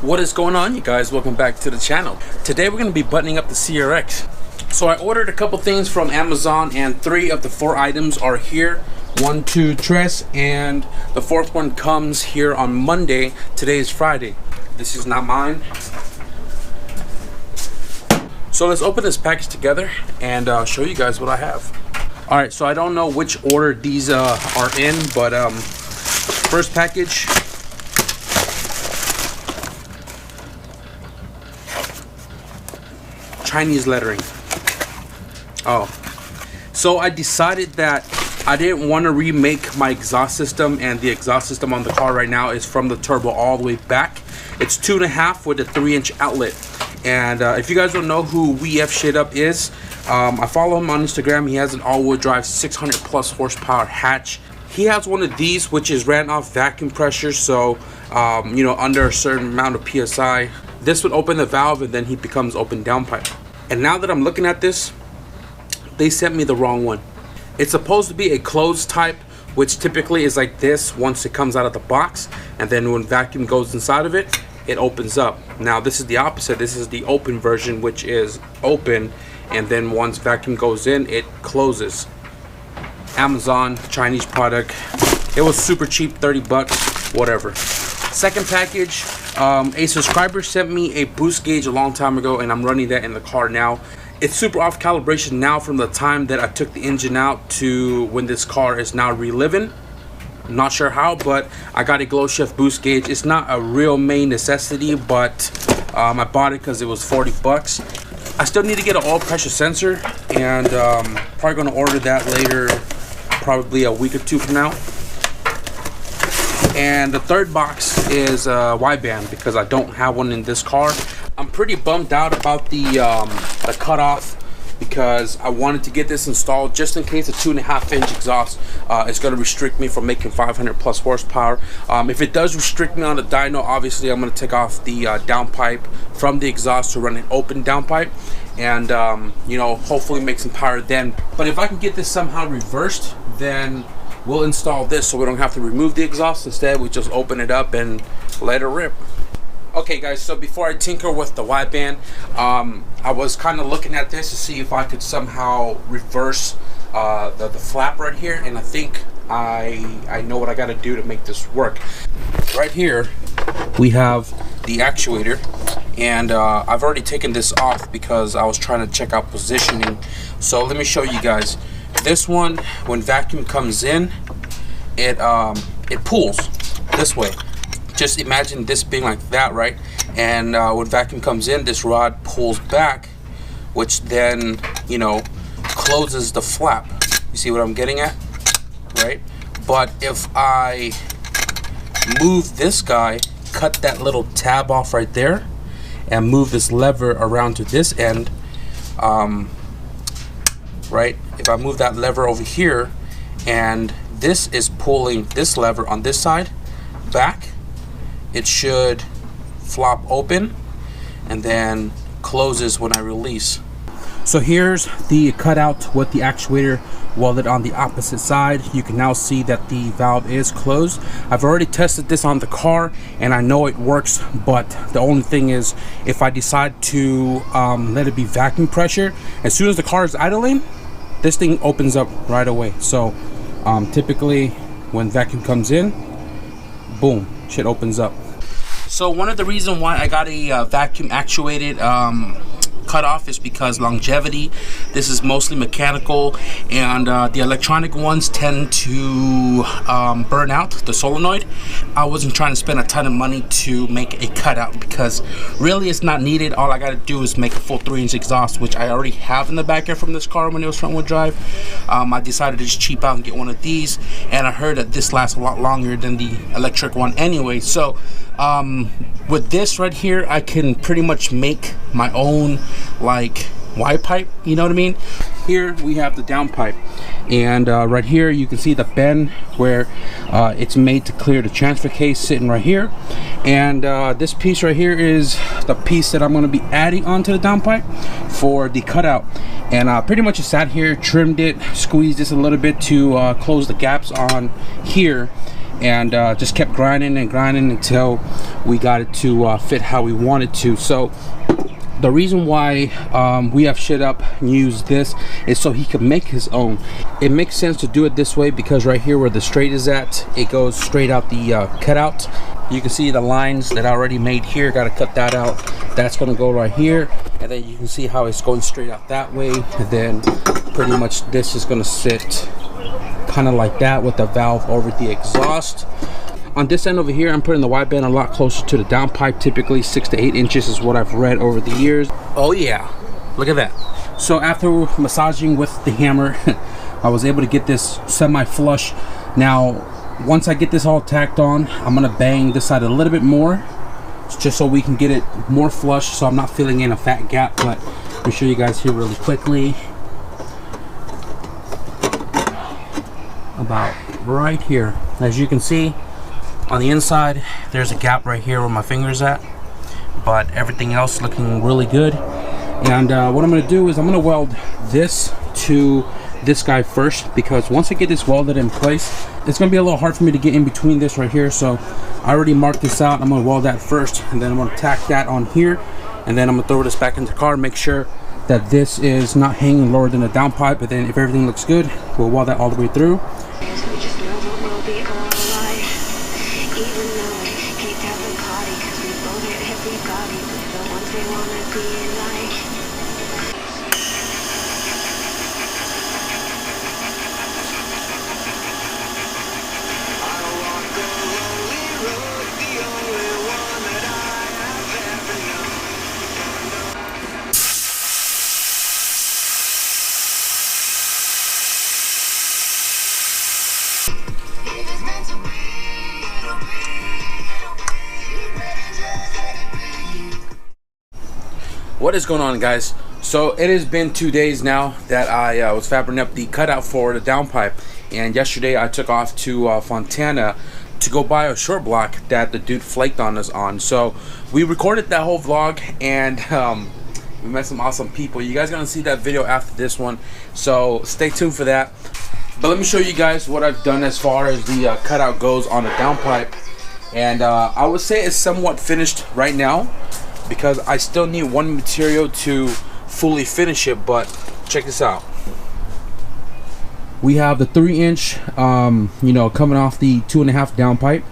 What is going on, you guys? Welcome back to the channel. Today we're going to be buttoning up the CRX. So I ordered a couple things from Amazon and 3 of the 4 items are here. 1, 2 tres, and the 4th one comes here on Monday. Today is Friday. This is not mine. So let's open this package together and show you guys what I have. Alright, so I don't know which order these are in, but first package. Chinese lettering. Oh, so I decided that I didn't want to remake my exhaust system, and the exhaust system on the car right now is from the turbo all the way back. It's 2.5 with a 3-inch outlet. And if you guys don't know who WF Shit Up is, I follow him on Instagram. He has an all-wheel drive 600 plus horsepower hatch. He has one of these which is ran off vacuum pressure, so you know, under a certain amount of PSI, this would open the valve and then he becomes open downpipe. And now that I'm looking at this, they sent me the wrong one. It's supposed to be a closed type, which typically is like this once it comes out of the box, and then when vacuum goes inside of it, it opens up. Now this is the opposite. This is the open version, which is open, and then once vacuum goes in, it closes. Amazon, Chinese product. It was super cheap, 30 bucks, whatever. Second package, a subscriber sent me a boost gauge a long time ago, and I'm running that in the car now. It's super off calibration now from the time that I took the engine out to when this car is now reliving. I'm not sure how, but I got a Glow Chef boost gauge. It's not a real main necessity, but I bought it because it was 40 bucks. I still need to get an oil pressure sensor, and probably going to order that later, probably a week or 2 from now. And the third box is Wideband, because I don't have one in this car. I'm pretty bummed out about the cutoff, because I wanted to get this installed just in case a 2.5-inch exhaust is going to restrict me from making 500 plus horsepower. If it does restrict me on the dyno, obviously I'm going to take off the downpipe from the exhaust to run an open downpipe, and you know, hopefully make some power then. But if I can get this somehow reversed, then we'll install this so we don't have to remove the exhaust. Instead, we just open it up and let it rip. Okay guys, so before I tinker with the wideband, I was kind of looking at this to see if I could somehow reverse the flap right here, and I think I know what I got to do to make this work. Right here we have the actuator, and I've already taken this off because I was trying to check out positioning. So let me show you guys. This one, when vacuum comes in, it pulls this way. Just imagine this being like that, right? And when vacuum comes in, this rod pulls back, which then, you know, closes the flap. You see what I'm getting at, right? But if I move this guy, cut that little tab off right there, and move this lever around to this end, right? If I move that lever over here, and this is pulling this lever on this side back, it should flop open and then closes when I release. So here's the cutout with the actuator welded on the opposite side. You can now see that the valve is closed. I've already tested this on the car and I know it works, but the only thing is, if I decide to let it be vacuum pressure, as soon as the car is idling, this thing opens up right away. So typically when vacuum comes in, boom, shit opens up. So one of the reasons why I got a vacuum actuated cutoff is because longevity. This is mostly mechanical, and the electronic ones tend to burn out, the solenoid. I wasn't trying to spend a ton of money to make a cutout because really it's not needed. All I got to do is make a full 3-inch exhaust, which I already have in the back end from this car when it was front wheel drive. I decided to just cheap out and get one of these, and I heard that this lasts a lot longer than the electric one anyway. So with this right here, I can pretty much make my own like Y pipe, you know what I mean? Here we have the downpipe, and right here you can see the bend where it's made to clear the transfer case sitting right here, and this piece right here is the piece that I'm going to be adding onto the downpipe for the cutout. And pretty much just sat here, trimmed it, squeezed this a little bit to close the gaps on here, and just kept grinding and grinding until we got it to fit how we wanted to. So the reason why we have shit up and use this is so he can make his own. It makes sense to do it this way because right here where the straight is at, it goes straight out the cutout. You can see the lines that I already made here. Got to cut that out. That's going to go right here, and then you can see how it's going straight out that way. And then pretty much this is going to sit kind of like that with the valve over the exhaust. On this end over here, I'm putting the wideband a lot closer to the downpipe. Typically 6 to 8 inches is what I've read over the years. Oh yeah, look at that. So after massaging with the hammer, I was able to get this semi-flush. Now, once I get this all tacked on, I'm gonna bang this side a little bit more, just so we can get it more flush, so I'm not filling in a fat gap. But let me show you guys here really quickly. About right here, as you can see, on the inside, there's a gap right here where my finger's at, but everything else looking really good. And what I'm going to do is I'm going to weld this to this guy first, because once I get this welded in place, it's going to be a little hard for me to get in between this right here. So I already marked this out. I'm going to weld that first, and then I'm going to tack that on here, and then I'm going to throw this back into the car, make sure that this is not hanging lower than the downpipe. But then if everything looks good, we'll weld that all the way through. What is going on, guys? So it has been 2 days now that I was fabricating up the cutout for the downpipe, and yesterday I took off to Fontana to go buy a short block that the dude flaked on us on. So we recorded that whole vlog, and we met some awesome people. You guys are gonna see that video after this one, so stay tuned for that. But let me show you guys what I've done as far as the cutout goes on the downpipe. And I would say it's somewhat finished right now, because I still need one material to fully finish it. But check this out. We have the 3-inch you know, coming off the 2.5 downpipe,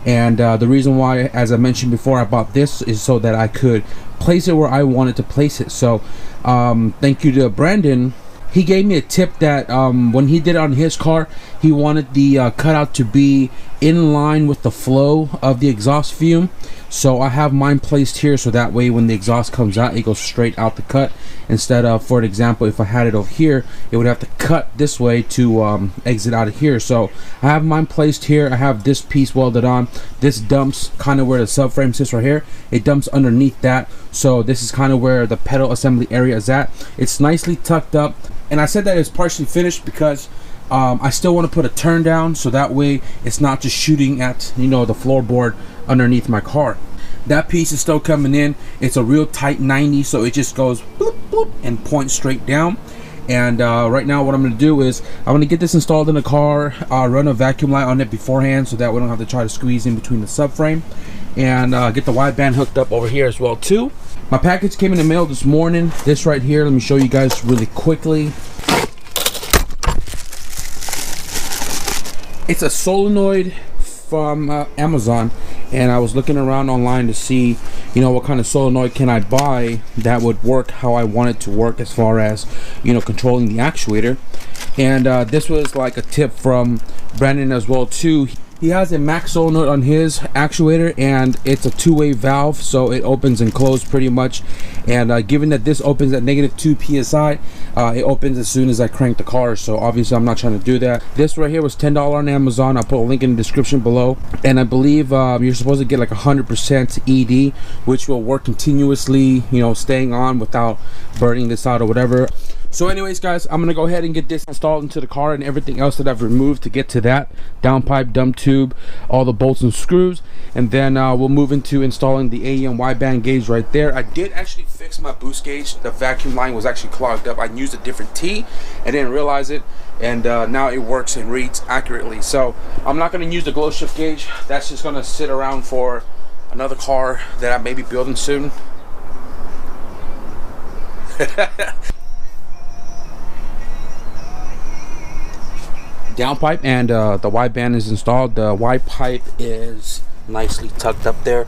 and the reason why, as I mentioned before, I bought this is so that I could place it where I wanted to place it. So thank you to Brandon. He gave me a tip that when he did it on his car, he wanted the cutout to be in line with the flow of the exhaust fume. So I have mine placed here, so that way when the exhaust comes out, it goes straight out the cut, instead of, for example, if I had it over here, it would have to cut this way to exit out of here. So I have mine placed here. I have this piece welded on. This dumps kind of where the subframe sits right here. It dumps underneath that. So this is kind of where the pedal assembly area is at. It's nicely tucked up, and I said that it's partially finished because I still want to put a turn down, so that way it's not just shooting at, you know, the floorboard underneath my car. That piece is still coming in. It's a real tight 90, so it just goes bloop, bloop, and points straight down. And right now what I'm going to do is I'm going to get this installed in the car, run a vacuum light on it beforehand, so that we don't have to try to squeeze in between the subframe, and get the wideband hooked up over here as well too. My package came in the mail this morning. This right here, let me show you guys really quickly. It's a solenoid from Amazon, and I was looking around online to see, you know, what kind of solenoid can I buy that would work how I want it to work, as far as, you know, controlling the actuator. And this was like a tip from Brandon as well too. He has a max solenoid on his actuator, and it's a two-way valve, so it opens and closes pretty much. And given that this opens at -2 psi, it opens as soon as I crank the car, so obviously I'm not trying to do that. This right here was $10 on Amazon. I'll put a link in the description below, and I believe you're supposed to get like 100% ED, which will work continuously, you know, staying on without burning this out or whatever. So anyways, guys, I'm gonna go ahead and get this installed into the car, and everything else that I've removed to get to that downpipe, dump tube, all the bolts and screws, and then we'll move into installing the AEM wideband gauge right there. I did actually fix my boost gauge. The vacuum line was actually clogged up. I used a different T. I didn't realize it. and now it works and reads accurately. So I'm not going to use the glow shift gauge. That's just going to sit around for another car that I may be building soon. Downpipe and the wideband is installed. The wide pipe is nicely tucked up there.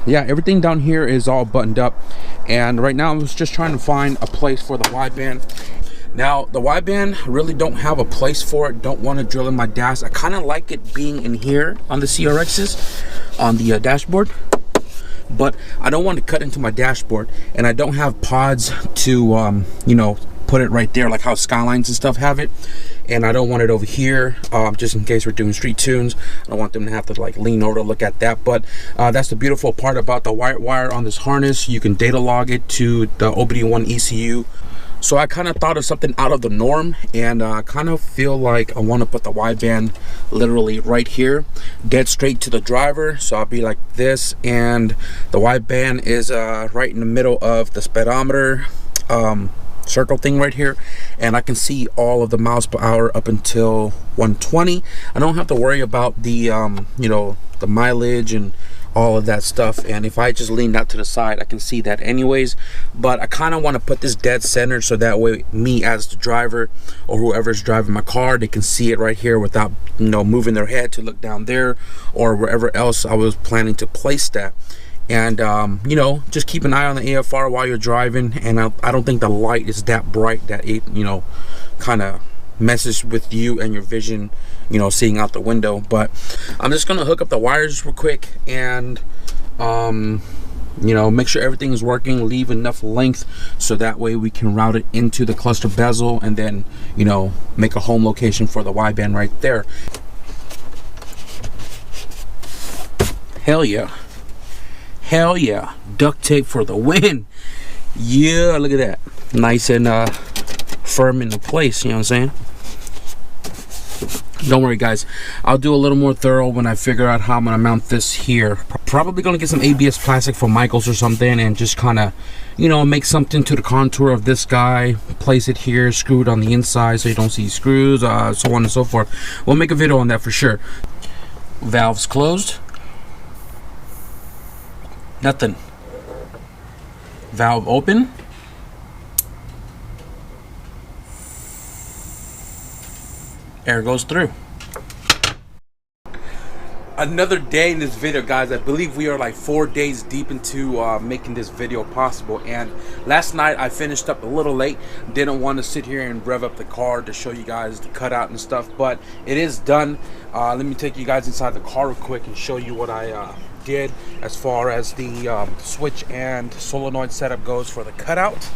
Yeah, everything down here is all buttoned up, and right now I was just trying to find a place for the wideband. Now the wideband, really don't have a place for it. Don't want to drill in my dash. I kind of like it being in here on the CRXs on the dashboard, but I don't want to cut into my dashboard, and I don't have pods to you know, put it right there like how Skylines and stuff have it. And I don't want it over here, just in case we're doing street tunes. I don't want them to have to like lean over to look at that. But that's the beautiful part about the wire on this harness. You can data log it to the OBD1 ECU. So I kind of thought of something out of the norm, and I kind of feel like I want to put the wideband literally right here, dead straight to the driver. So I'll be like this, and the wideband is right in the middle of the speedometer circle thing right here, and I can see all of the miles per hour up until 120. I don't have to worry about the you know, the mileage and all of that stuff, and if I just lean out to the side I can see that anyways. But I kind of want to put this dead center, so that way me as the driver or whoever's driving my car, they can see it right here without, you know, moving their head to look down there or wherever else I was planning to place that. And you know, just keep an eye on the AFR while you're driving. And I don't think the light is that bright that it, you know, kind of messes with you and your vision, you know, seeing out the window. But I'm just gonna hook up the wires real quick and you know, make sure everything is working, leave enough length so that way we can route it into the cluster bezel, and then, you know, make a home location for the wideband right there. Hell yeah. Hell yeah, duct tape for the win. Yeah, look at that, nice and firm in the place, you know what I'm saying? Don't worry guys, I'll do a little more thorough when I figure out how I'm gonna mount this here. Probably gonna get some ABS plastic from Michaels or something, and just kind of, you know, make something to the contour of this guy, place it here, screw it on the inside so you don't see screws, so on and so forth. We'll make a video on that for sure. Valves closed. Nothing. Valve open. Air goes through. Another day in this video, guys. I believe we are like 4 days deep into making this video possible. And last night I finished up a little late. Didn't want to sit here and rev up the car to show you guys the cutout and stuff, but it is done. Let me take you guys inside the car real quick and show you what I did as far as the switch and solenoid setup goes for the cutout.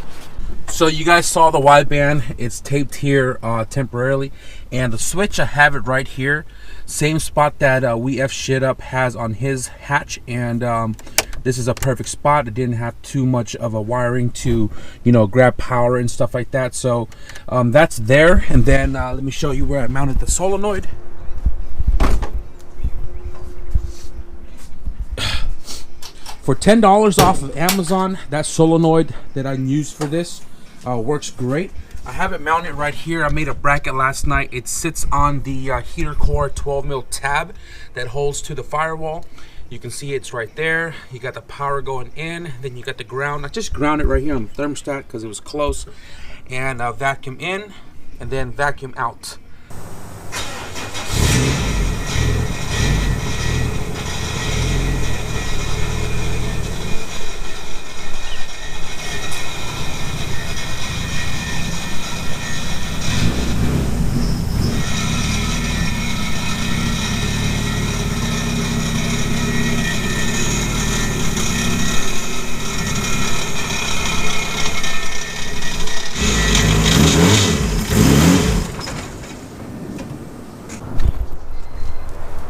So you guys saw the wideband, it's taped here temporarily, and the switch, I have it right here, same spot that We F Shit Up has on his hatch, and this is a perfect spot. It didn't have too much of a wiring to, you know, grab power and stuff like that. So that's there. And then let me show you where I mounted the solenoid. For $10 off of Amazon, that solenoid that I used for this works great. I have it mounted right here. I made a bracket last night. It sits on the heater core 12mm tab that holds to the firewall. You can see it's right there. You got the power going in, then you got the ground. I just ground it right here on the thermostat because it was close. And vacuum in, and then vacuum out.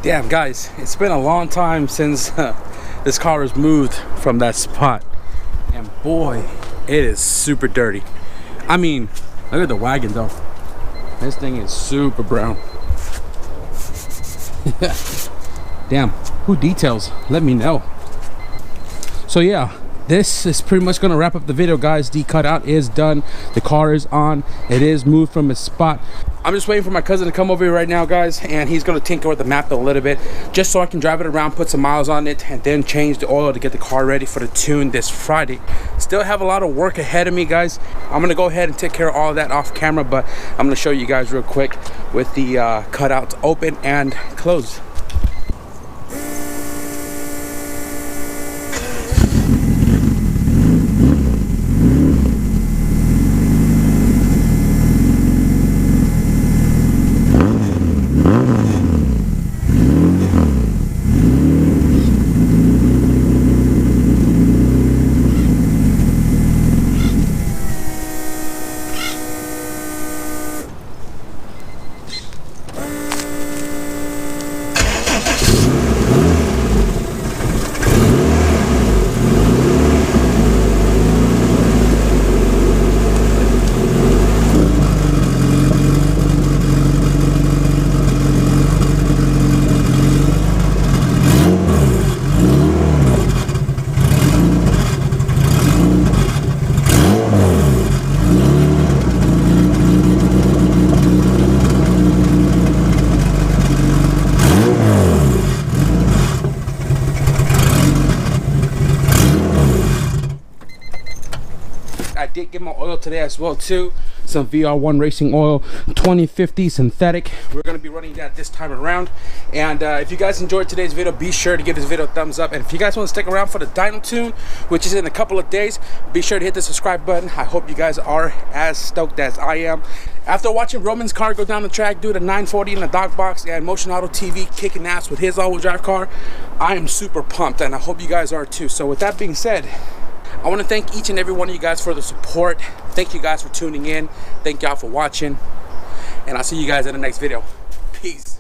Damn guys, it's been a long time since this car was moved from that spot, and boy, it is super dirty. I mean, look at the wagon though. This thing is super brown. Damn, who details? Let me know. So yeah, this is pretty much gonna wrap up the video, guys. The cutout is done, the car is on, it is moved from its spot. I'm just waiting for my cousin to come over here right now, guys, and he's gonna tinker with the map a little bit just so I can drive it around, put some miles on it, and then change the oil to get the car ready for the tune this Friday. Still have a lot of work ahead of me, guys. I'm gonna go ahead and take care of all of that off camera, but I'm gonna show you guys real quick with the cutouts open and closed. I did get my oil today as well too, some VR1 racing oil 2050 synthetic. We're going to be running that this time around. And if you guys enjoyed today's video, be sure to give this video a thumbs up, and if you guys want to stick around for the dyno tune, which is in a couple of days, be sure to hit the subscribe button. I hope you guys are as stoked as I am. After watching Roman's car go down the track, do the 940 in the dog box, and Motion Auto TV kicking ass with his all-wheel drive car, I am super pumped, and I hope you guys are too. So with that being said, I want to thank each and every one of you guys for the support. Thank you guys for tuning in. Thank y'all for watching. And I'll see you guys in the next video. Peace.